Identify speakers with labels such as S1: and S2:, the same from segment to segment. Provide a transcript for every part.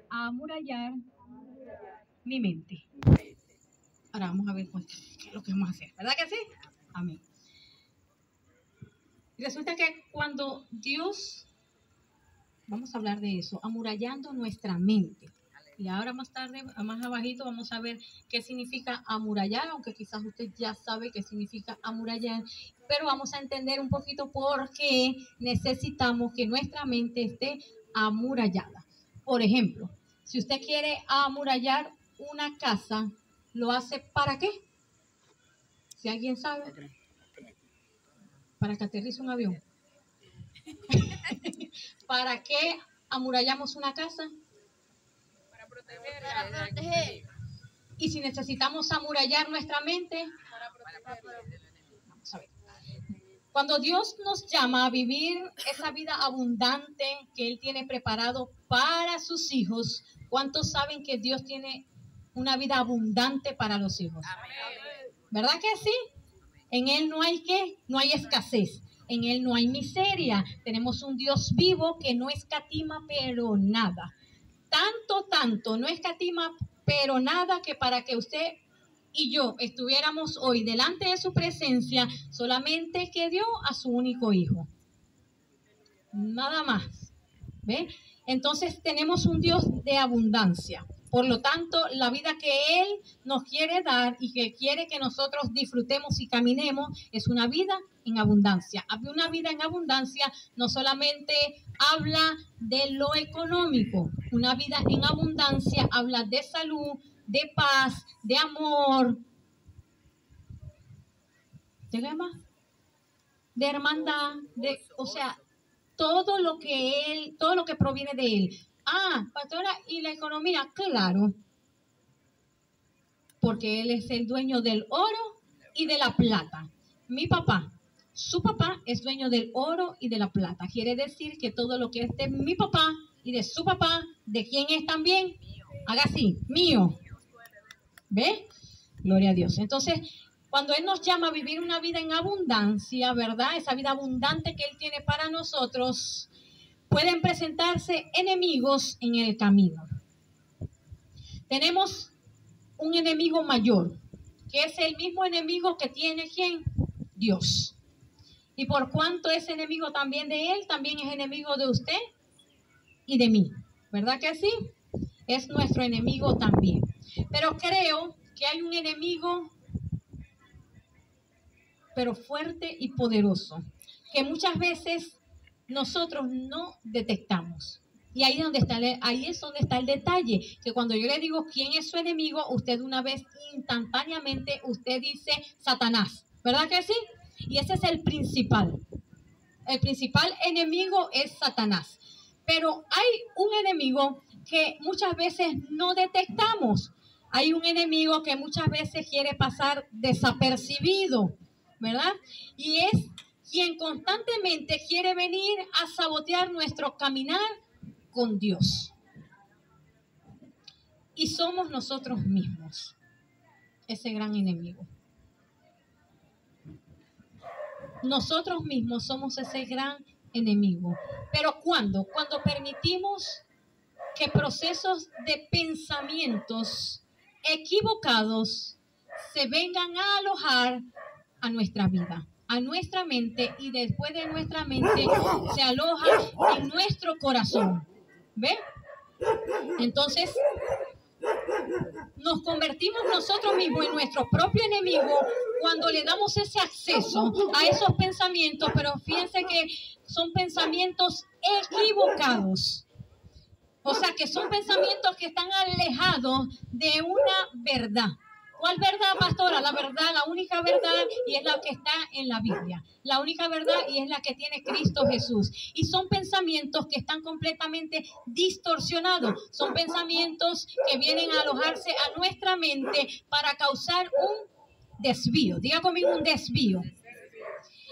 S1: a amurallar mi mente. Ahora vamos a ver qué es lo que vamos a hacer, ¿verdad que sí? Amén. Resulta que cuando Dios, vamos a hablar de eso, amurallando nuestra mente. Y ahora más tarde, más abajito, vamos a ver qué significa amurallar, aunque quizás usted ya sabe qué significa amurallar, pero vamos a entender un poquito por qué necesitamos que nuestra mente esté amurallada. Por ejemplo, si usted quiere amurallar una casa, ¿lo hace para qué? Si alguien sabe, para que aterrice un avión. ¿Para qué amurallamos una casa?
S2: Para proteger.
S1: Y si necesitamos amurallar nuestra mente,
S2: Para proteger.
S1: vamos a ver. Cuando Dios nos llama a vivir esa vida abundante que Él tiene preparado para sus hijos, ¿cuántos saben que Dios tiene una vida abundante para los hijos? ¿Verdad que sí? En Él no hay ¿qué? No hay escasez. En Él no hay miseria. Tenemos un Dios vivo que no escatima pero nada. Tanto, no escatima pero nada, que para que usted y yo estuviéramos hoy delante de su presencia, solamente que dio a su único hijo. Nada más. ¿Ve? Entonces tenemos un Dios de abundancia. Por lo tanto, la vida que Él nos quiere dar y que quiere que nosotros disfrutemos y caminemos es una vida en abundancia. Una vida en abundancia no solamente habla de lo económico, una vida en abundancia habla de salud, de paz, de amor, ¿de qué más? De hermandad, o sea, todo lo que proviene de Él. Ah, pastora, ¿y la economía? Claro, porque Él es el dueño del oro y de la plata. Mi papá, su papá es dueño del oro y de la plata. Quiere decir que todo lo que es de mi papá y de su papá, ¿de quién es también? Haga así, mío. ¿Ve? Gloria a Dios. Entonces, cuando Él nos llama a vivir una vida en abundancia, ¿verdad? Esa vida abundante que Él tiene para nosotros, pueden presentarse enemigos en el camino. Tenemos un enemigo mayor, que es el mismo enemigo que tiene ¿quién? Dios. Y por cuanto es enemigo también de Él, también es enemigo de usted y de mí. ¿Verdad que sí? Es nuestro enemigo también. Pero creo que hay un enemigo, pero fuerte y poderoso, que muchas veces nosotros no detectamos. Y ahí es donde está el detalle, que cuando yo le digo quién es su enemigo, usted una vez instantáneamente, usted dice Satanás, ¿verdad que sí? Y ese es el principal. El principal enemigo es Satanás. Pero hay un enemigo que muchas veces no detectamos. Hay un enemigo que muchas veces quiere pasar desapercibido, ¿verdad? Y es quien constantemente quiere venir a sabotear nuestro caminar con Dios. Y somos nosotros mismos ese gran enemigo. Nosotros mismos somos ese gran enemigo. ¿Pero cuándo? Cuando permitimos que procesos de pensamientos equivocados se vengan a alojar a nuestra vida, a nuestra mente, y después de nuestra mente se aloja en nuestro corazón. ¿Ve? Entonces nos convertimos nosotros mismos en nuestro propio enemigo cuando le damos ese acceso a esos pensamientos, pero fíjense que son pensamientos equivocados. O sea, que son pensamientos que están alejados de una verdad. ¿Cuál verdad, pastora? La verdad, la única verdad, y es la que está en la Biblia. La única verdad, y es la que tiene Cristo Jesús. Y son pensamientos que están completamente distorsionados. Son pensamientos que vienen a alojarse a nuestra mente para causar un desvío. Diga conmigo, un desvío.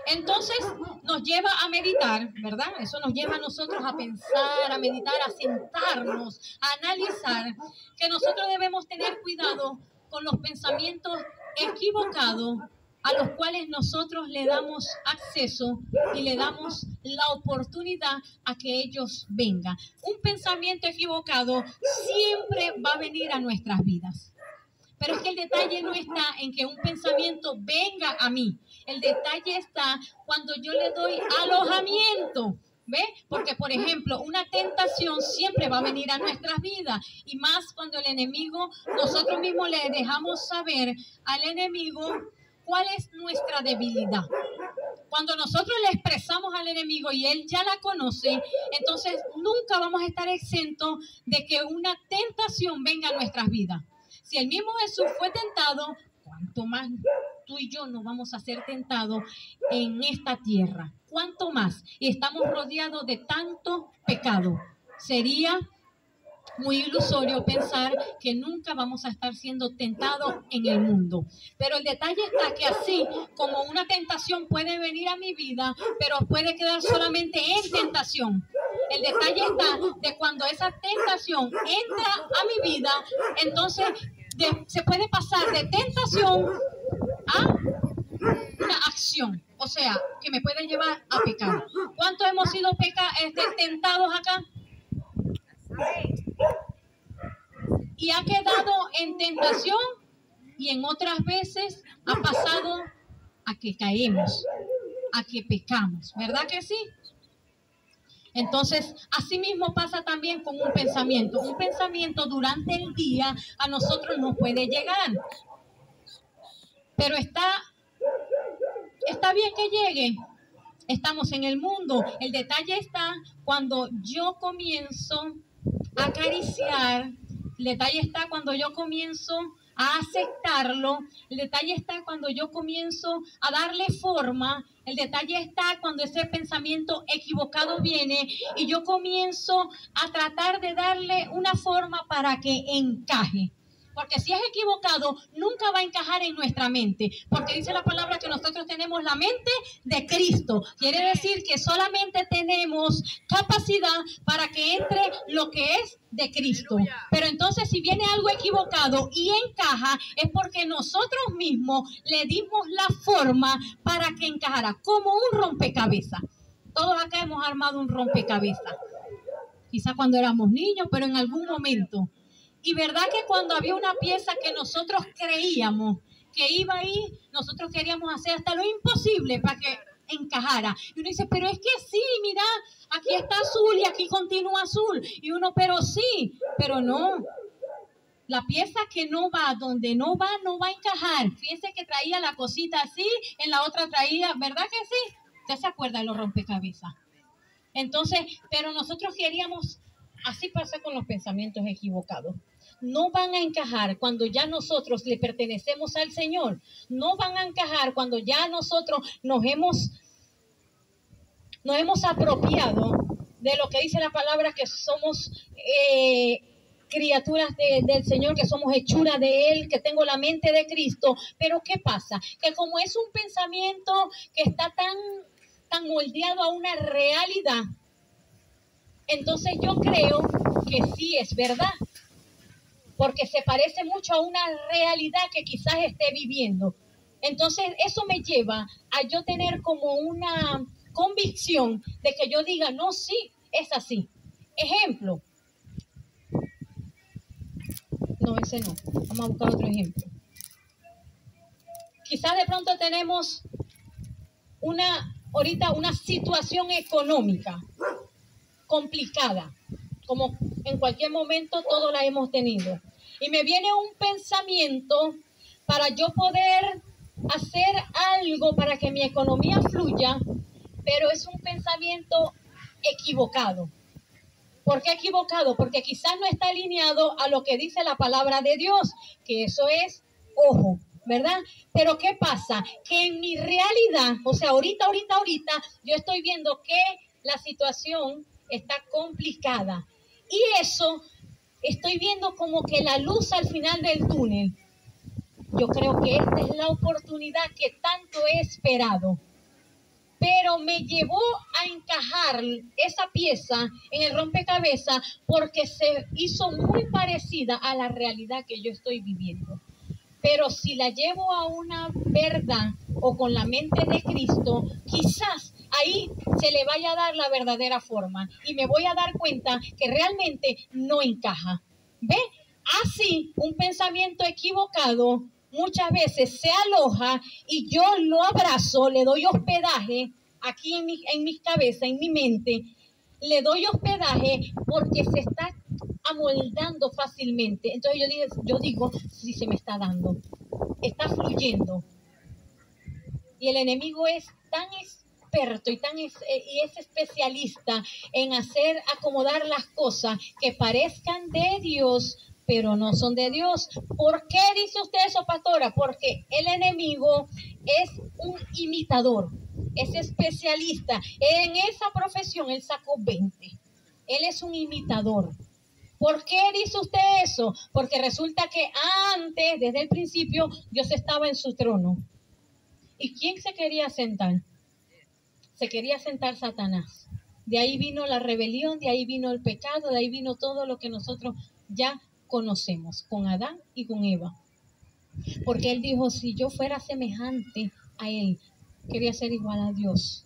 S1: Entonces nos lleva a meditar, ¿verdad? Eso nos lleva a nosotros a pensar, a meditar, a sentarnos, a analizar, que nosotros debemos tener cuidado con los pensamientos equivocados a los cuales nosotros le damos acceso y le damos la oportunidad a que ellos vengan. Un pensamiento equivocado siempre va a venir a nuestras vidas. Pero es que el detalle no está en que un pensamiento venga a mí. El detalle está cuando yo le doy alojamiento. ¿Ve? Porque, por ejemplo, una tentación siempre va a venir a nuestras vidas. Y más cuando el enemigo, nosotros mismos le dejamos saber al enemigo cuál es nuestra debilidad. Cuando nosotros le expresamos al enemigo y él ya la conoce, entonces nunca vamos a estar exentos de que una tentación venga a nuestras vidas. Si el mismo Jesús fue tentado, ¿cuánto más tú y yo no vamos a ser tentados en esta tierra? ¿Cuánto más? Y estamos rodeados de tanto pecado. Sería muy ilusorio pensar que nunca vamos a estar siendo tentados en el mundo. Pero el detalle está que así como una tentación puede venir a mi vida, pero puede quedar solamente en tentación. El detalle está de cuando esa tentación entra a mi vida, entonces se puede pasar de tentación a una acción, o sea, que me puede llevar a pecar. ¿Cuántos hemos sido tentados acá? Y ha quedado en tentación y en otras veces ha pasado a que caemos, a que pecamos, ¿verdad que sí? Entonces, así mismo pasa también con un pensamiento. Un pensamiento durante el día a nosotros nos puede llegar. Pero está bien que llegue. Estamos en el mundo. El detalle está cuando yo comienzo a acariciar. El detalle está cuando yo comienzo a aceptarlo. El detalle está cuando yo comienzo a darle forma. El detalle está cuando ese pensamiento equivocado viene y yo comienzo a tratar de darle una forma para que encaje. Porque si es equivocado, nunca va a encajar en nuestra mente. Porque dice la palabra que nosotros tenemos la mente de Cristo. Quiere decir que solamente tenemos capacidad para que entre lo que es de Cristo. Pero entonces si viene algo equivocado y encaja, es porque nosotros mismos le dimos la forma para que encajara. Como un rompecabezas. Todos acá hemos armado un rompecabezas. Quizá cuando éramos niños, pero en algún momento. Y verdad que cuando había una pieza que nosotros creíamos que iba ahí, nosotros queríamos hacer hasta lo imposible para que encajara. Y uno dice, pero es que sí, mira, aquí está azul y aquí continúa azul. Y uno, pero sí, pero no. La pieza que no va donde no va a encajar. Fíjense que traía la cosita así, en la otra traía, ¿verdad que sí? ¿Usted se acuerda de los rompecabezas? Entonces, pero nosotros queríamos, así pasa con los pensamientos equivocados. No van a encajar cuando ya nosotros le pertenecemos al Señor. No van a encajar cuando ya nosotros nos hemos apropiado de lo que dice la palabra, que somos criaturas del Señor, que somos hechuras de Él, que tengo la mente de Cristo. Pero ¿qué pasa? Que como es un pensamiento que está tan moldeado a una realidad, entonces yo creo que sí es verdad. Porque se parece mucho a una realidad que quizás esté viviendo. Entonces, eso me lleva a yo tener como una convicción de que yo diga, no, sí, es así. Ejemplo. No, ese no. Vamos a buscar otro ejemplo. Quizás de pronto tenemos ahorita una situación económica complicada. Como en cualquier momento todos la hemos tenido. Y me viene un pensamiento para yo poder hacer algo para que mi economía fluya, pero es un pensamiento equivocado. ¿Por qué equivocado? Porque quizás no está alineado a lo que dice la palabra de Dios, que eso es ojo, ¿verdad? Pero ¿qué pasa? Que en mi realidad, o sea, ahorita, yo estoy viendo que la situación está complicada. Y eso, estoy viendo como que la luz al final del túnel. Yo creo que esta es la oportunidad que tanto he esperado. Pero me llevó a encajar esa pieza en el rompecabezas porque se hizo muy parecida a la realidad que yo estoy viviendo. Pero si la llevo a una verdad o con la mente de Cristo, quizás ahí se le vaya a dar la verdadera forma y me voy a dar cuenta que realmente no encaja. ¿Ve? Así, un pensamiento equivocado muchas veces se aloja y yo lo abrazo, le doy hospedaje aquí en mi cabeza, en mi mente, le doy hospedaje porque se está amoldando fácilmente. Entonces yo digo, sí se me está dando, está fluyendo. Y el enemigo es tan experto y es especialista en hacer acomodar las cosas que parezcan de Dios, pero no son de Dios. ¿Por qué dice usted eso, pastora? Porque el enemigo es un imitador, es especialista. En esa profesión él sacó 20. Él es un imitador. ¿Por qué dice usted eso? Porque resulta que antes, desde el principio, Dios estaba en su trono. ¿Y quién se quería sentar? Se quería sentar Satanás. De ahí vino la rebelión, de ahí vino el pecado, de ahí vino todo lo que nosotros ya conocemos con Adán y con Eva. Porque él dijo, si yo fuera semejante a él, quería ser igual a Dios.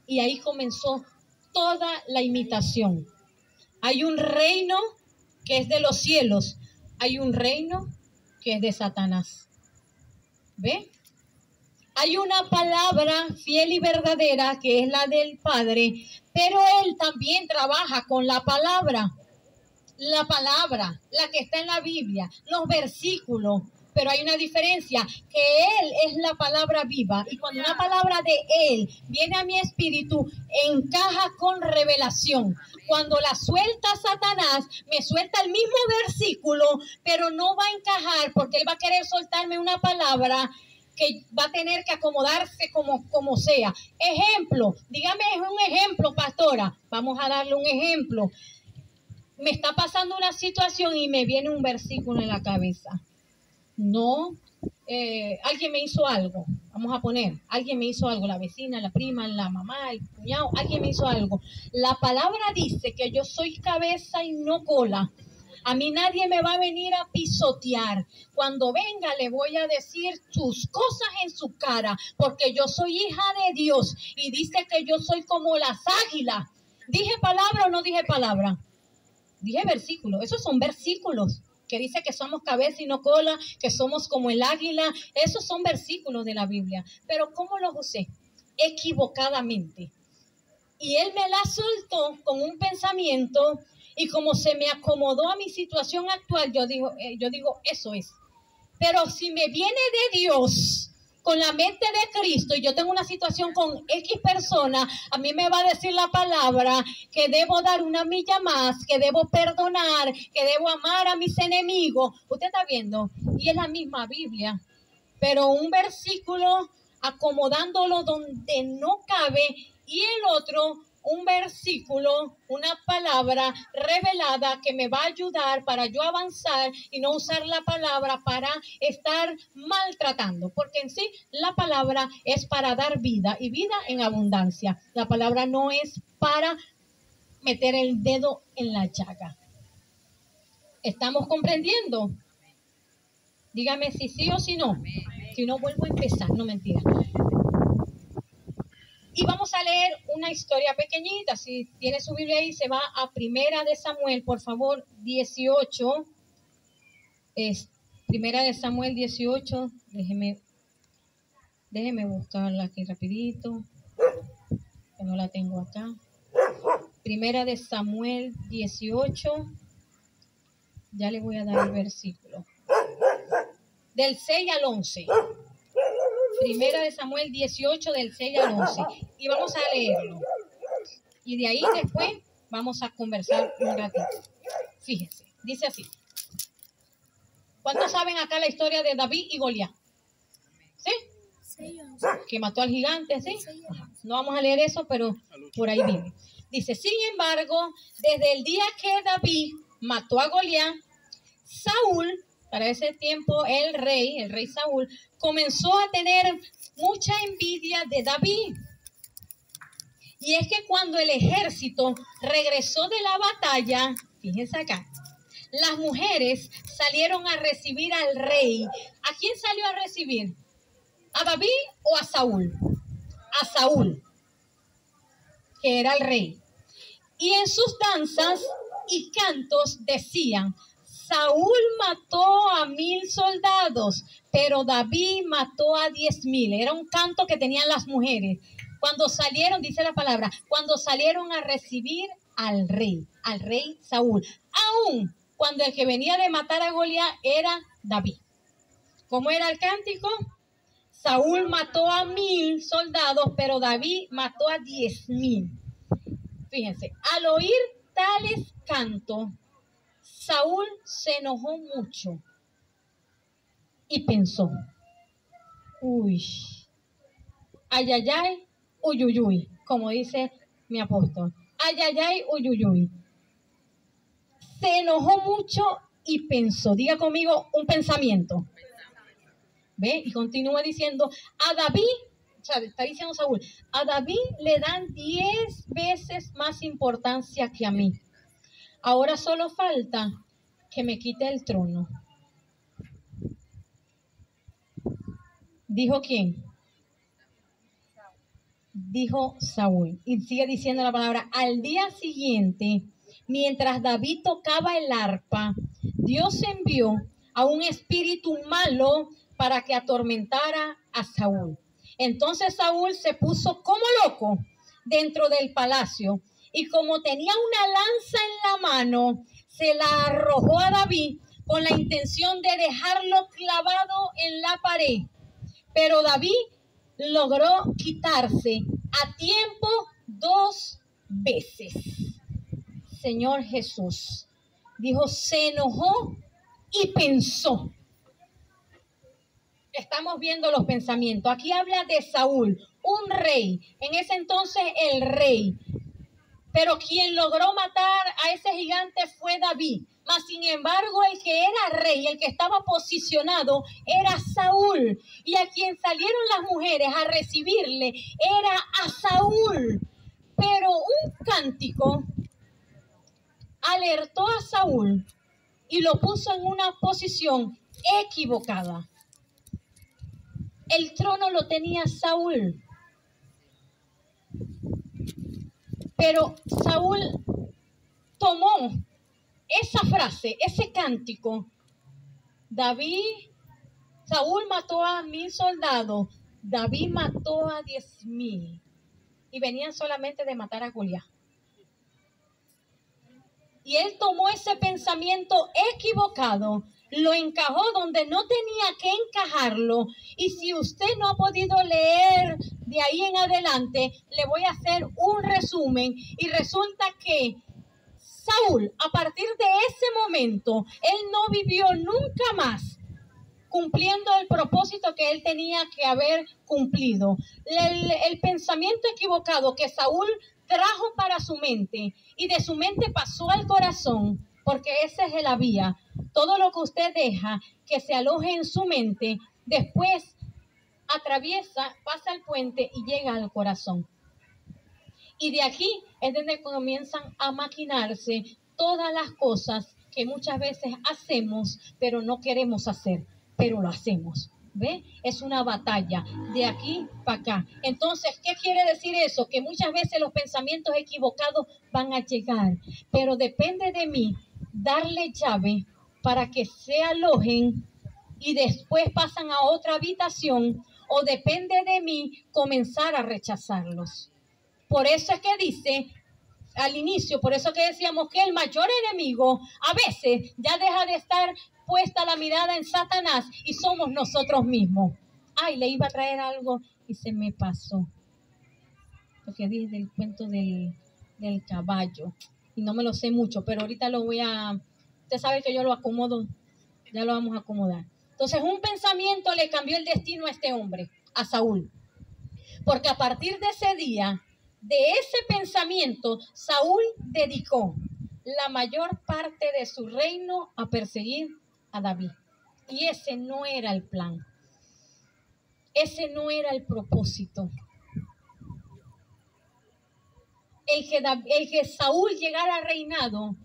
S1: Y ahí comenzó toda la imitación. Hay un reino que es de los cielos, hay un reino que es de Satanás. ¿Ve? Hay una palabra fiel y verdadera que es la del Padre, pero Él también trabaja con la palabra, la que está en la Biblia, los versículos. Pero hay una diferencia, que Él es la palabra viva y cuando una palabra de Él viene a mi espíritu, encaja con revelación. Cuando la suelta Satanás, me suelta el mismo versículo, pero no va a encajar porque Él va a querer soltarme una palabra que va a tener que acomodarse como sea. Ejemplo, dígame un ejemplo, pastora. Vamos a darle un ejemplo. Me está pasando una situación y me viene un versículo en la cabeza. No, alguien me hizo algo, vamos a poner, alguien me hizo algo, la vecina, la prima, la mamá, el cuñado, alguien me hizo algo. La palabra dice que yo soy cabeza y no cola. A mí nadie me va a venir a pisotear. Cuando venga le voy a decir sus cosas en su cara, porque yo soy hija de Dios y dice que yo soy como las águilas. ¿Dije palabra o no dije palabra? Dije versículo, esos son versículos. Que dice que somos cabeza y no cola, que somos como el águila. Esos son versículos de la Biblia. Pero ¿cómo los usé? Equivocadamente. Y Él me la soltó con un pensamiento y como se me acomodó a mi situación actual, yo digo, eso es. Pero si me viene de Dios, con la mente de Cristo, y yo tengo una situación con X persona, a mí me va a decir la palabra que debo dar una milla más, que debo perdonar, que debo amar a mis enemigos. Usted está viendo, y es la misma Biblia, pero un versículo acomodándolo donde no cabe y el otro un versículo, una palabra revelada que me va a ayudar para yo avanzar y no usar la palabra para estar maltratando, porque en sí la palabra es para dar vida y vida en abundancia. La palabra no es para meter el dedo en la llaga. ¿Estamos comprendiendo? Dígame si sí o si no. Si no, vuelvo a empezar. No, mentira. Y vamos a leer una historia pequeñita. Si tiene su Biblia ahí, se va a Primera de Samuel, por favor, 18. Primera de Samuel 18. Déjeme buscarla aquí rapidito, que no la tengo acá. Primera de Samuel 18. Ya le voy a dar el versículo. Del 6 al 11. Primera de Samuel 18, del 6 al 11. Y vamos a leerlo. Y de ahí después vamos a conversar un ratito. Fíjense, dice así. ¿Cuántos saben acá la historia de David y Goliat? ¿Sí? Que mató al gigante, ¿sí? Ajá. No vamos a leer eso, pero por ahí viene. Dice, sin embargo, desde el día que David mató a Goliat, Saúl, para ese tiempo el rey Saúl, comenzó a tener mucha envidia de David. Y es que cuando el ejército regresó de la batalla, fíjense acá, las mujeres salieron a recibir al rey. ¿A quién salió a recibir? ¿A David o a Saúl? A Saúl, que era el rey. Y en sus danzas y cantos decían: Saúl mató a 1000 soldados, pero David mató a 10,000. Era un canto que tenían las mujeres. Cuando salieron, dice la palabra, cuando salieron a recibir al rey Saúl. Aún cuando el que venía de matar a Goliat era David. ¿Cómo era el cántico? Saúl mató a 1000 soldados, pero David mató a 10,000. Fíjense, al oír tales cantos, Saúl se enojó mucho y pensó: uy, ay, ay, ay, uy, uy, uy, como dice mi apóstol, ay, ay, ay, uy, uy, uy. Se enojó mucho y pensó, diga conmigo un pensamiento. ¿Ve? Y continúa diciendo: a David, o sea, está diciendo Saúl, a David le dan 10 veces más importancia que a mí. Ahora solo falta que me quite el trono. ¿Dijo quién? Dijo Saúl. Y sigue diciendo la palabra: al día siguiente, mientras David tocaba el arpa, Dios envió a un espíritu malo para que atormentara a Saúl. Entonces Saúl se puso como loco dentro del palacio, y como tenía una lanza en la mano, se la arrojó a David con la intención de dejarlo clavado en la pared. Pero David logró quitarse a tiempo 2 veces. Señor Jesús, dijo, se enojó y pensó. Estamos viendo los pensamientos. Aquí habla de Saúl, un rey. En ese entonces el rey. Pero quien logró matar a ese gigante fue David. Mas, sin embargo, el que era rey, el que estaba posicionado, era Saúl. Y a quien salieron las mujeres a recibirle era a Saúl. Pero un cántico alertó a Saúl y lo puso en una posición equivocada. El trono lo tenía Saúl. Pero Saúl tomó esa frase, ese cántico. Saúl mató a 1000 soldados, David mató a 10,000. Y venían solamente de matar a Goliat. Y él tomó ese pensamiento equivocado, lo encajó donde no tenía que encajarlo. Y si usted no ha podido leer de ahí en adelante, le voy a hacer un resumen. Y resulta que Saúl, a partir de ese momento, él no vivió nunca más cumpliendo el propósito que él tenía que haber cumplido. El pensamiento equivocado que Saúl trajo para su mente y de su mente pasó al corazón, porque esa es la vía. Todo lo que usted deja que se aloje en su mente, después atraviesa, pasa el puente y llega al corazón. Y de aquí es donde comienzan a maquinarse todas las cosas que muchas veces hacemos, pero no queremos hacer, pero lo hacemos. ¿Ve? Es una batalla de aquí para acá. Entonces, ¿qué quiere decir eso? Que muchas veces los pensamientos equivocados van a llegar, pero depende de mí darle llave para que se alojen y después pasan a otra habitación, o depende de mí comenzar a rechazarlos. Por eso es que dice al inicio, por eso que decíamos que el mayor enemigo a veces ya deja de estar puesta la mirada en Satanás y somos nosotros mismos. Ay, le iba a traer algo y se me pasó. Porque dije del cuento del caballo y no me lo sé mucho, pero ahorita lo voy a... Usted sabe que yo lo acomodo, ya lo vamos a acomodar. Entonces, un pensamiento le cambió el destino a este hombre, a Saúl. Porque a partir de ese día, de ese pensamiento, Saúl dedicó la mayor parte de su reino a perseguir a David. Y ese no era el plan. Ese no era el propósito. El que Saúl llegara al reinado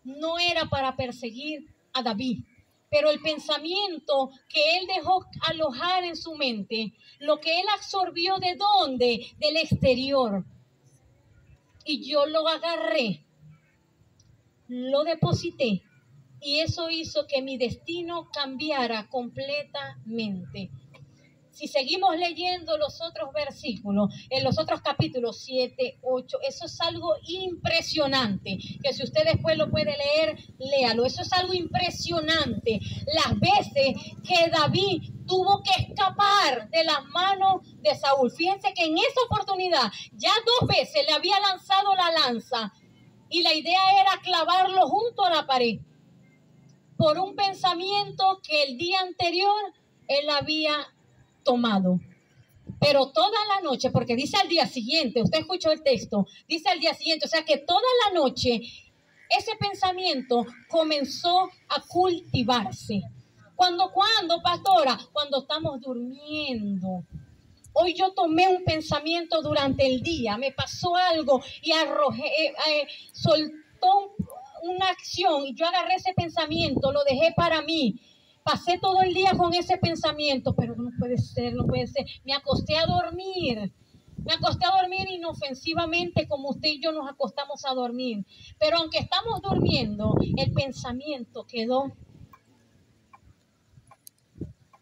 S1: no era para perseguir a David. Pero el pensamiento que él dejó alojar en su mente, lo que él absorbió, ¿de dónde? Del exterior. Y yo lo agarré, lo deposité, y eso hizo que mi destino cambiara completamente. Si seguimos leyendo los otros versículos, en los otros capítulos 7, 8, eso es algo impresionante, que si usted después lo puede leer, léalo. Eso es algo impresionante. Las veces que David tuvo que escapar de las manos de Saúl. Fíjense que en esa oportunidad ya 2 veces le había lanzado la lanza y la idea era clavarlo junto a la pared por un pensamiento que el día anterior él había tomado. Pero toda la noche, porque dice al día siguiente, usted escuchó el texto, dice al día siguiente, o sea que toda la noche ese pensamiento comenzó a cultivarse. ¿Cuándo, pastora? Cuando estamos durmiendo. Hoy yo tomé un pensamiento durante el día, me pasó algo y soltó una acción y yo agarré ese pensamiento, lo dejé para mí. Pasé todo el día con ese pensamiento, pero no puede ser, no puede ser. Me acosté a dormir inofensivamente como usted y yo nos acostamos a dormir. Pero aunque estamos durmiendo, el pensamiento quedó,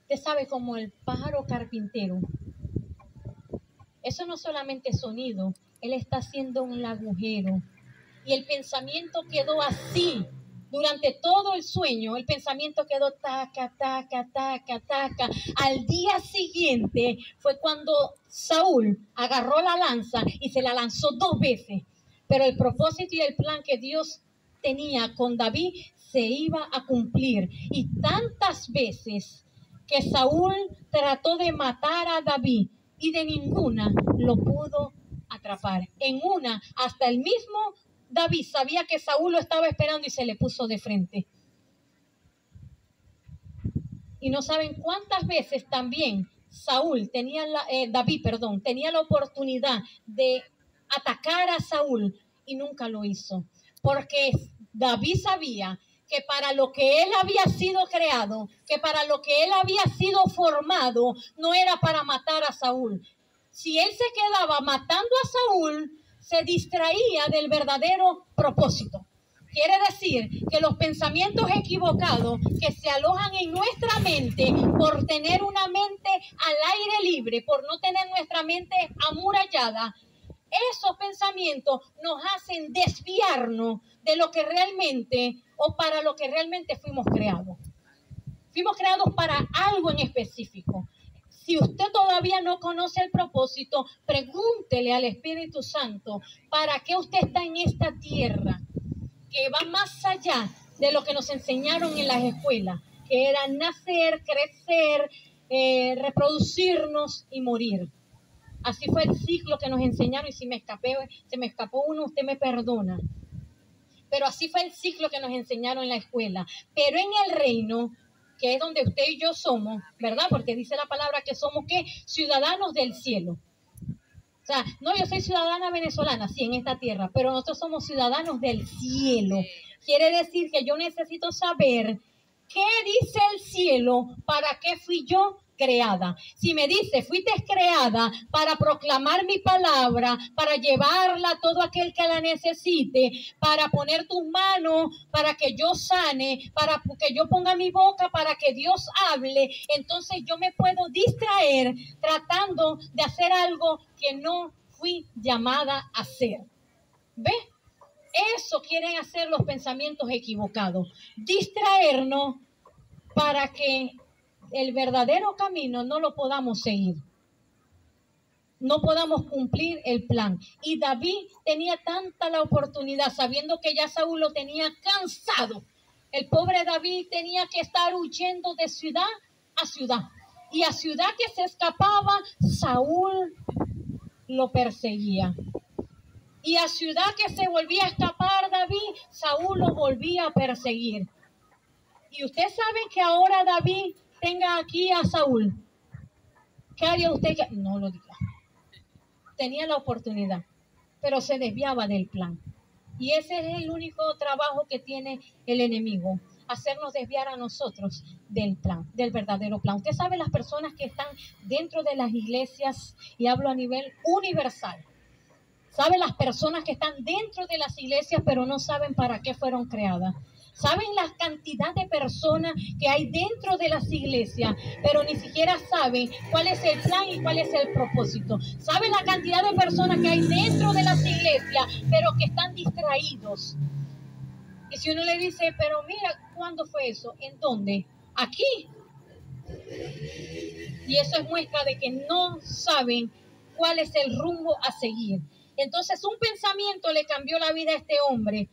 S1: usted sabe, como el pájaro carpintero. Eso no solamente es sonido, él está haciendo un agujero. Y el pensamiento quedó así. Durante todo el sueño, el pensamiento quedó taca, taca, taca, taca. Al día siguiente fue cuando Saúl agarró la lanza y se la lanzó 2 veces. Pero el propósito y el plan que Dios tenía con David se iba a cumplir. Y tantas veces que Saúl trató de matar a David y de ninguna lo pudo atrapar. En una, hasta el mismo David sabía que Saúl lo estaba esperando y se le puso de frente. Y no saben cuántas veces también David tenía la oportunidad de atacar a Saúl y nunca lo hizo. Porque David sabía que para lo que él había sido creado, que para lo que él había sido formado, no era para matar a Saúl. Si él se quedaba matando a Saúl, se distraía del verdadero propósito. Quiere decir que los pensamientos equivocados que se alojan en nuestra mente por tener una mente al aire libre, por no tener nuestra mente amurallada, esos pensamientos nos hacen desviarnos de lo que realmente o para lo que realmente fuimos creados. Fuimos creados para algo en específico. Si usted todavía no conoce el propósito, pregúntele al Espíritu Santo para qué usted está en esta tierra, que va más allá de lo que nos enseñaron en las escuelas, que era nacer, crecer, reproducirnos y morir. Así fue el ciclo que nos enseñaron, y si se me escapó uno, usted me perdona. Pero así fue el ciclo que nos enseñaron en la escuela. Pero en el reino, que es donde usted y yo somos, ¿verdad? Porque dice la palabra que somos, ¿qué? Ciudadanos del cielo. O sea, no, yo soy ciudadana venezolana, sí, en esta tierra, pero nosotros somos ciudadanos del cielo. Quiere decir que yo necesito saber qué dice el cielo, para qué fui yo creada. Si me dice, fuiste creada para proclamar mi palabra, para llevarla a todo aquel que la necesite, para poner tus manos, para que yo sane, para que yo ponga mi boca, para que Dios hable, entonces yo me puedo distraer tratando de hacer algo que no fui llamada a hacer. ¿Ve? Eso quieren hacer los pensamientos equivocados. Distraernos para que el verdadero camino no lo podamos seguir. No podamos cumplir el plan. Y David tenía tanta la oportunidad, sabiendo que ya Saúl lo tenía cansado. El pobre David tenía que estar huyendo de ciudad a ciudad. Y a ciudad que se escapaba, Saúl lo perseguía. Y a ciudad que se volvía a escapar David, Saúl lo volvía a perseguir. Y usted sabe que ahora David tenga aquí a Saúl. ¿Qué haría usted? No lo diga. Tenía la oportunidad, pero se desviaba del plan. Y ese es el único trabajo que tiene el enemigo, hacernos desviar a nosotros del plan, del verdadero plan. Usted sabe las personas que están dentro de las iglesias, y hablo a nivel universal. Sabe las personas que están dentro de las iglesias, pero no saben para qué fueron creadas. Saben la cantidad de personas que hay dentro de las iglesias, pero ni siquiera saben cuál es el plan y cuál es el propósito. Saben la cantidad de personas que hay dentro de las iglesias, pero que están distraídos. Y si uno le dice, pero mira, ¿cuándo fue eso? ¿En dónde? Aquí. Y eso es muestra de que no saben cuál es el rumbo a seguir. Entonces un pensamiento le cambió la vida a este hombre.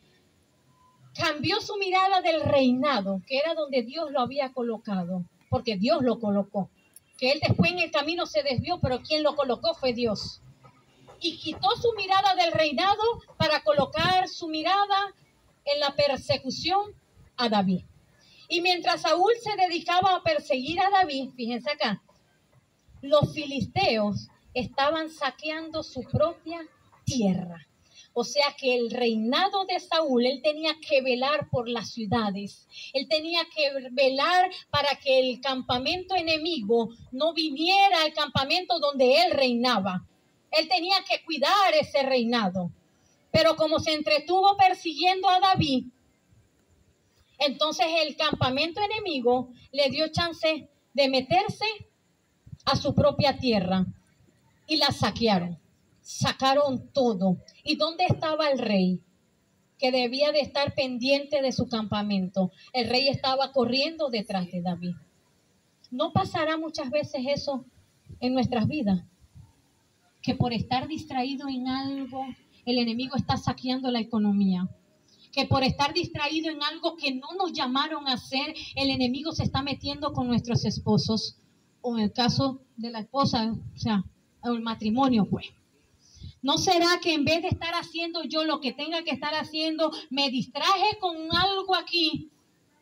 S1: Cambió su mirada del reinado, que era donde Dios lo había colocado, porque Dios lo colocó. Que él después en el camino se desvió, pero quien lo colocó fue Dios. Y quitó su mirada del reinado para colocar su mirada en la persecución a David. Y mientras Saúl se dedicaba a perseguir a David, fíjense acá, los filisteos estaban saqueando su propia tierra. O sea que el reinado de Saúl, él tenía que velar por las ciudades. Él tenía que velar para que el campamento enemigo no viniera al campamento donde él reinaba. Él tenía que cuidar ese reinado. Pero como se entretuvo persiguiendo a David, entonces el campamento enemigo le dio chance de meterse a su propia tierra y la saquearon. Sacaron todo. ¿Y dónde estaba el rey? Que debía de estar pendiente de su campamento. El rey estaba corriendo detrás de David. ¿No pasará muchas veces eso en nuestras vidas? Que por estar distraído en algo, el enemigo está saqueando la economía. Que por estar distraído en algo que no nos llamaron a hacer, el enemigo se está metiendo con nuestros esposos. O en el caso de la esposa, o sea, el matrimonio, pues. ¿No será que en vez de estar haciendo yo lo que tenga que estar haciendo, me distraje con algo aquí?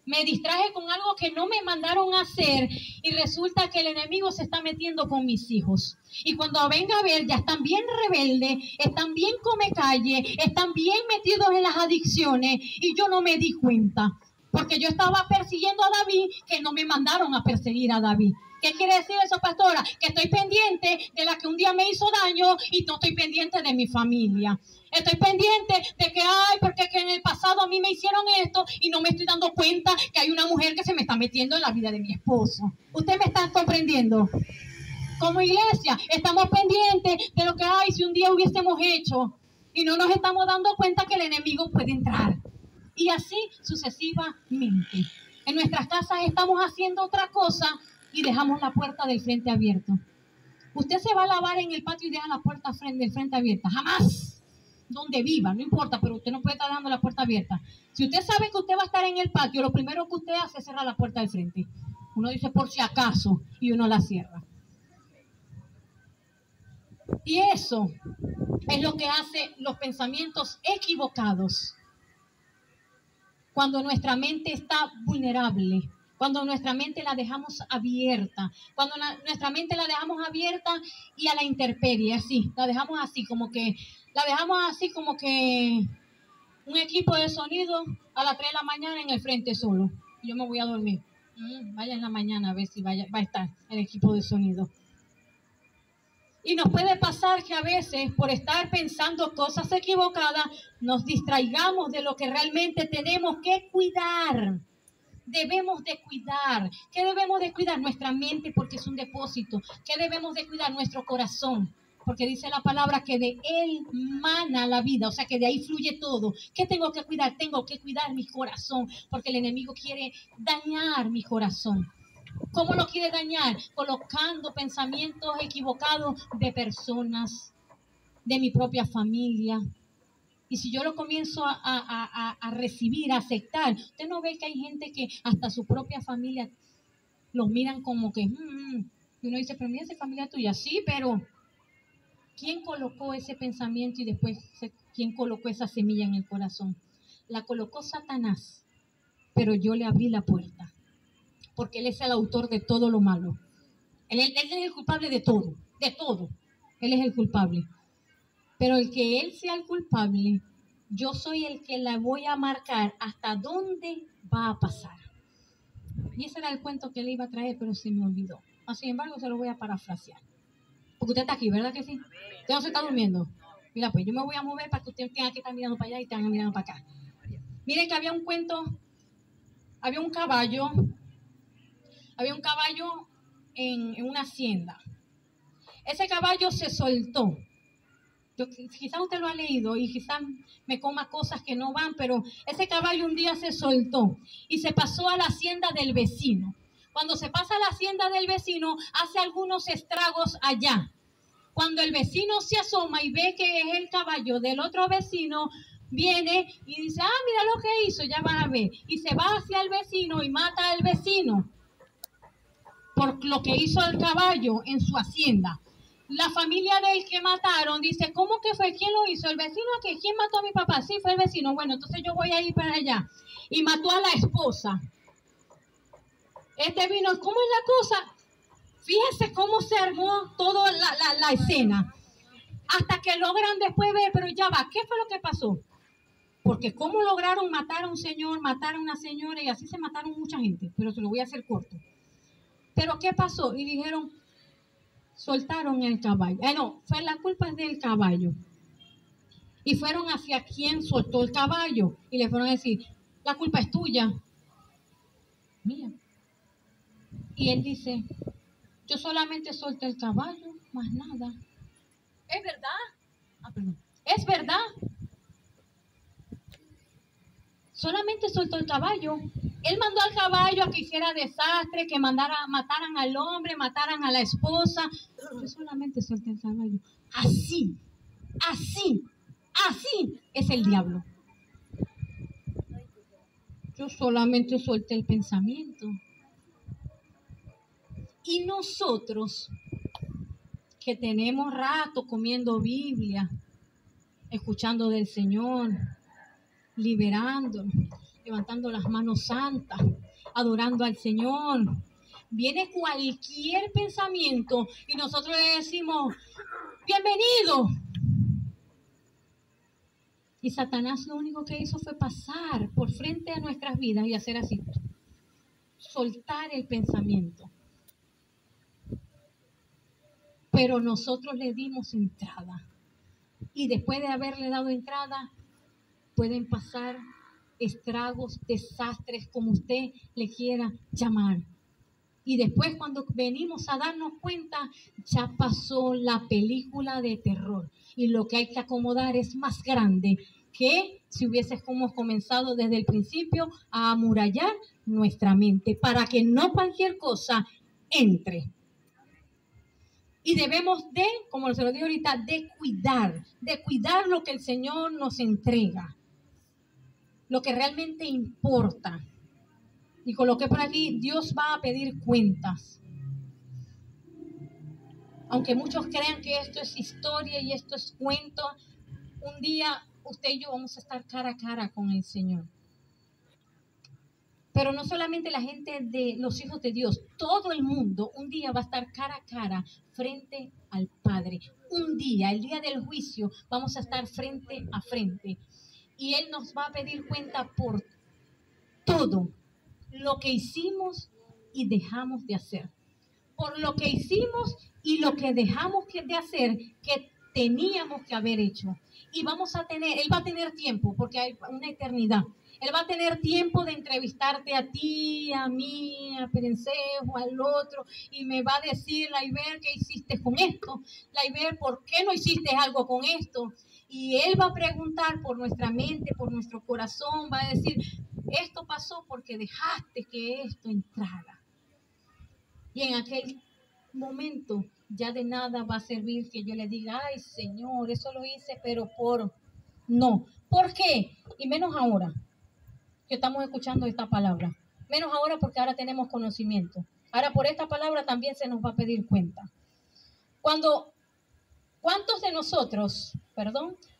S1: Me distraje con algo que no me mandaron a hacer y resulta que el enemigo se está metiendo con mis hijos. Y cuando venga a ver, ya están bien rebeldes, están bien come calle, están bien metidos en las adicciones y yo no me di cuenta. Porque yo estaba persiguiendo a David, que no me mandaron a perseguir a David. ¿Qué quiere decir eso, pastora? Que estoy pendiente de la que un día me hizo daño y no estoy pendiente de mi familia. Estoy pendiente de que, porque que en el pasado a mí me hicieron esto y no me estoy dando cuenta que hay una mujer que se me está metiendo en la vida de mi esposo. ¿Usted me está comprendiendo? Como iglesia, estamos pendientes de lo que si un día hubiésemos hecho y no nos estamos dando cuenta que el enemigo puede entrar. Y así sucesivamente. En nuestras casas estamos haciendo otra cosa y dejamos la puerta del frente abierta. Usted se va a lavar en el patio y deja la puerta del frente abierta. Jamás. Donde viva, no importa, pero usted no puede estar dejando la puerta abierta. Si usted sabe que usted va a estar en el patio, lo primero que usted hace es cerrar la puerta del frente. Uno dice por si acaso y uno la cierra. Y eso es lo que hace los pensamientos equivocados. Cuando nuestra mente está vulnerable, cuando nuestra mente la dejamos abierta, cuando nuestra mente la dejamos abierta y a la intemperie, así, la dejamos así como que un equipo de sonido a las 3 de la mañana en el frente solo. Yo me voy a dormir. Vaya en la mañana a ver si va a estar el equipo de sonido. Y nos puede pasar que a veces, por estar pensando cosas equivocadas, nos distraigamos de lo que realmente tenemos que cuidar. Debemos de cuidar. ¿Qué debemos de cuidar? Nuestra mente, porque es un depósito. ¿Qué debemos de cuidar? Nuestro corazón, porque dice la palabra que de él mana la vida, o sea que de ahí fluye todo. ¿Qué tengo que cuidar? Tengo que cuidar mi corazón, porque el enemigo quiere dañar mi corazón. ¿Cómo lo quiere dañar? Colocando pensamientos equivocados de personas, de mi propia familia. Y si yo lo comienzo a recibir, a aceptar, usted no ve que hay gente que hasta su propia familia los miran como que, y uno dice, pero mira, esa familia tuya, sí, pero ¿quién colocó ese pensamiento y después quién colocó esa semilla en el corazón? La colocó Satanás, pero yo le abrí la puerta, porque él es el autor de todo lo malo. Él es el culpable de todo, de todo. Él es el culpable. Pero el que él sea el culpable yo soy el que la voy a marcar hasta dónde va a pasar. Y ese era el cuento que le iba a traer, pero se me olvidó. Sin embargo, se lo voy a parafrasear. Porque usted está aquí, ¿verdad que sí? Usted no se está durmiendo. Mira, pues yo me voy a mover para que usted tenga que estar mirando para allá y tenga mirando para acá. Miren que había un cuento, había un caballo en una hacienda. Ese caballo se soltó. Quizás usted lo ha leído y quizás me coma cosas que no van, pero ese caballo un día se soltó y se pasó a la hacienda del vecino. Cuando se pasa a la hacienda del vecino, hace algunos estragos allá. Cuando el vecino se asoma y ve que es el caballo del otro vecino, viene y dice, mira lo que hizo, ya van a ver. Y se va hacia el vecino y mata al vecino por lo que hizo el caballo en su hacienda. La familia del que mataron dice, ¿cómo que fue? ¿Quién lo hizo? ¿El vecino? ¿Quién mató a mi papá? Sí, fue el vecino. Bueno, entonces yo voy a ir para allá. Y mató a la esposa. Este vino, ¿cómo es la cosa? Fíjese cómo se armó toda la escena. Hasta que logran después ver, pero ya va, ¿qué fue lo que pasó? Porque cómo lograron matar a un señor, matar a una señora, y así se mataron mucha gente, pero se lo voy a hacer corto. Pero ¿qué pasó? Y dijeron, soltaron el caballo. No, fue la culpa del caballo. Y fueron hacia quien soltó el caballo. Y le fueron a decir, la culpa es tuya. Mía. Y él dice, yo solamente solté el caballo, más nada. ¿Es verdad? Perdón. ¿Es verdad? Solamente soltó el caballo. Él mandó al caballo a que hiciera desastre, que mataran al hombre, mataran a la esposa. Yo solamente solté el caballo. Así es el diablo. Yo solamente solté el pensamiento. Y nosotros, que tenemos rato comiendo Biblia, escuchando del Señor, liberándonos, levantando las manos santas, adorando al Señor. Viene cualquier pensamiento y nosotros le decimos, bienvenido. Y Satanás lo único que hizo fue pasar por frente a nuestras vidas y hacer así, soltar el pensamiento. Pero nosotros le dimos entrada. Y después de haberle dado entrada, pueden pasar estragos, desastres, como usted le quiera llamar. Y después cuando venimos a darnos cuenta, ya pasó la película de terror. Y lo que hay que acomodar es más grande que si hubiésemos comenzado desde el principio a amurallar nuestra mente para que no cualquier cosa entre. Y debemos de, como se lo digo ahorita, de cuidar lo que el Señor nos entrega. Lo que realmente importa. Y coloqué por aquí, Dios va a pedir cuentas. Aunque muchos crean que esto es historia y esto es cuento, un día usted y yo vamos a estar cara a cara con el Señor. Pero no solamente la gente de los hijos de Dios, todo el mundo un día va a estar cara a cara frente al Padre. Un día, el día del juicio, vamos a estar frente a frente. Y Él nos va a pedir cuenta por todo lo que hicimos y dejamos de hacer. Por lo que hicimos y lo que dejamos de hacer que teníamos que haber hecho. Y Él va a tener tiempo, porque hay una eternidad. Él va a tener tiempo de entrevistarte a ti, a mí, a Perencejo, al otro, y me va a decir, Laiber, ¿qué hiciste con esto? Laiber, ¿por qué no hiciste algo con esto? Y Él va a preguntar por nuestra mente, por nuestro corazón, va a decir, esto pasó porque dejaste que esto entrara. Y en aquel momento ya de nada va a servir que yo le diga, ay Señor, eso lo hice, pero no. ¿Por qué? Y menos ahora que estamos escuchando esta palabra. Menos ahora porque ahora tenemos conocimiento. Ahora por esta palabra también se nos va a pedir cuenta. ¿Cuántos de nosotros,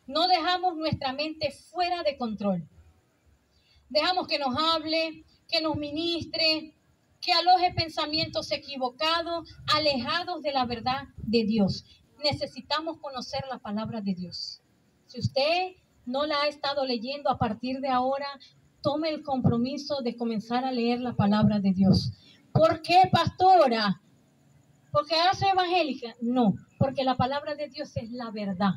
S1: no dejamos nuestra mente fuera de control? Dejamos que nos hable, que nos ministre, que aloje pensamientos equivocados, alejados de la verdad de Dios. Necesitamos conocer la palabra de Dios. Si usted no la ha estado leyendo, a partir de ahora, tome el compromiso de comenzar a leer la palabra de Dios. ¿Por qué, pastora? ¿Porque ahora soy evangélica? No, porque la palabra de Dios es la verdad.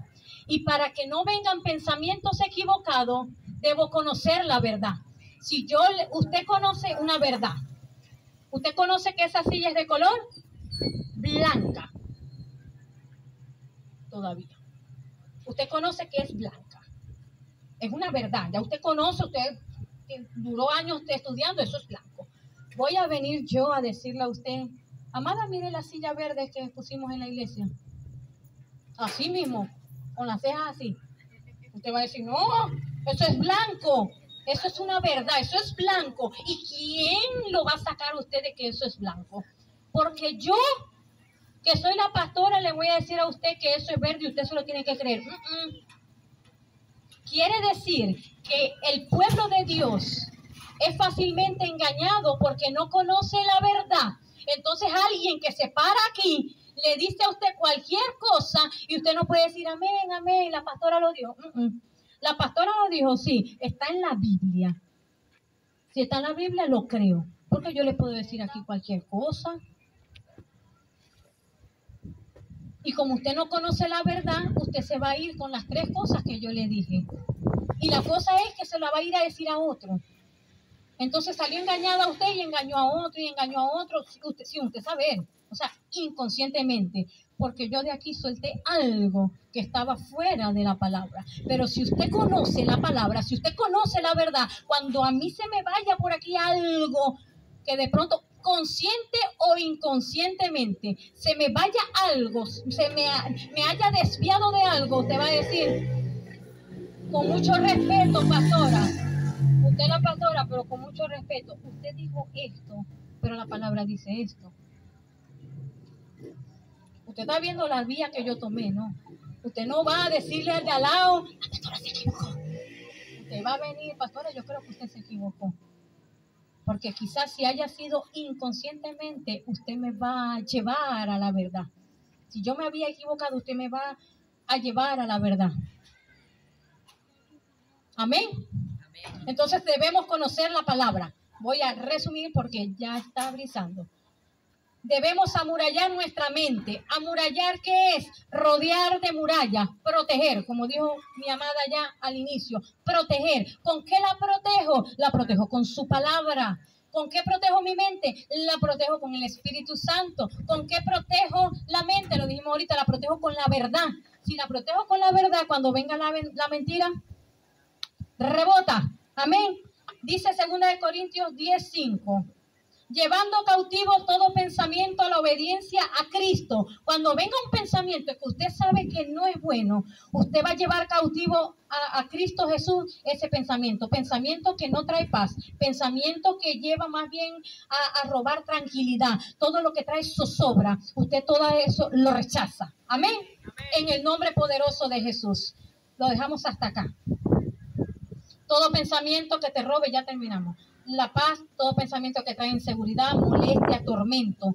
S1: Y para que no vengan pensamientos equivocados, debo conocer la verdad. Si usted conoce una verdad, ¿usted conoce que esa silla es de color blanca? Todavía. Usted conoce que es blanca. Es una verdad. Ya usted conoce, usted duró años estudiando, eso es blanco. Voy a venir yo a decirle a usted, amada, mire la silla verde que pusimos en la iglesia. Así mismo, con las cejas así. Usted va a decir, no, eso es blanco. Eso es una verdad, eso es blanco. ¿Y quién lo va a sacar a usted de que eso es blanco? Porque yo, que soy la pastora, le voy a decir a usted que eso es verde y usted se lo tiene que creer. Quiere decir que el pueblo de Dios es fácilmente engañado porque no conoce la verdad. Entonces alguien que se para aquí le dice a usted cualquier cosa y usted no puede decir amén, amén, la pastora lo dijo. La pastora lo dijo, sí, está en la Biblia. Si está en la Biblia, lo creo. Porque yo le puedo decir aquí cualquier cosa. Y como usted no conoce la verdad, usted se va a ir con las 3 cosas que yo le dije. Y la cosa es que se la va a ir a decir a otro. Entonces salió engañada a usted y engañó a otro y engañó a otro, sin usted saber. O sea, inconscientemente. Porque yo de aquí solté algo que estaba fuera de la palabra. Pero si usted conoce la palabra, si usted conoce la verdad, cuando a mí se me vaya por aquí algo que de pronto, consciente o inconscientemente, se me vaya algo, me haya desviado de algo, usted va a decir, con mucho respeto, pastora, usted es la pastora, pero con mucho respeto, usted dijo esto, pero la palabra dice esto. Usted está viendo la vía que yo tomé, ¿no? Usted no va a decirle al de al lado, la pastora se equivocó. Usted va a venir, pastora, yo creo que usted se equivocó. Porque quizás si haya sido inconscientemente, usted me va a llevar a la verdad. Si yo me había equivocado, usted me va a llevar a la verdad. Amén. Entonces debemos conocer la palabra. Voy a resumir porque ya está brisando. Debemos amurallar nuestra mente. ¿Amurallar qué es? Rodear de muralla, proteger, como dijo mi amada ya al inicio, proteger. ¿Con qué la protejo? La protejo con su palabra. ¿Con qué protejo mi mente? La protejo con el Espíritu Santo. ¿Con qué protejo la mente? Lo dijimos ahorita, la protejo con la verdad. Si la protejo con la verdad, cuando venga la mentira, rebota. Amén. Dice 2 Corintios 10:5. Llevando cautivo todo pensamiento a la obediencia a Cristo. Cuando venga un pensamiento que usted sabe que no es bueno, usted va a llevar cautivo a Cristo Jesús ese pensamiento. Pensamiento que no trae paz. Pensamiento que lleva más bien a robar tranquilidad. Todo lo que trae zozobra. Usted todo eso lo rechaza. Amén. En el nombre poderoso de Jesús. Lo dejamos hasta acá. Todo pensamiento que te robe, ya terminamos. La paz, todo pensamiento que trae inseguridad, molestia, tormento.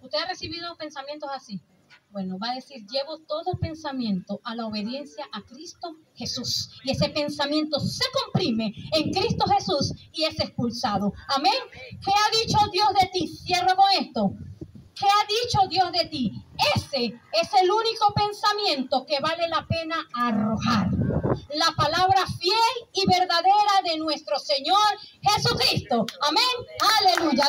S1: ¿Usted ha recibido pensamientos así? Bueno, va a decir, llevo todo pensamiento a la obediencia a Cristo Jesús. Y ese pensamiento se comprime en Cristo Jesús y es expulsado. Amén. ¿Qué ha dicho Dios de ti? Cierro con esto. ¿Qué ha dicho Dios de ti? Ese es el único pensamiento que vale la pena arrojar. La palabra fiel y verdadera de nuestro Señor Jesucristo. Amén. Aleluya.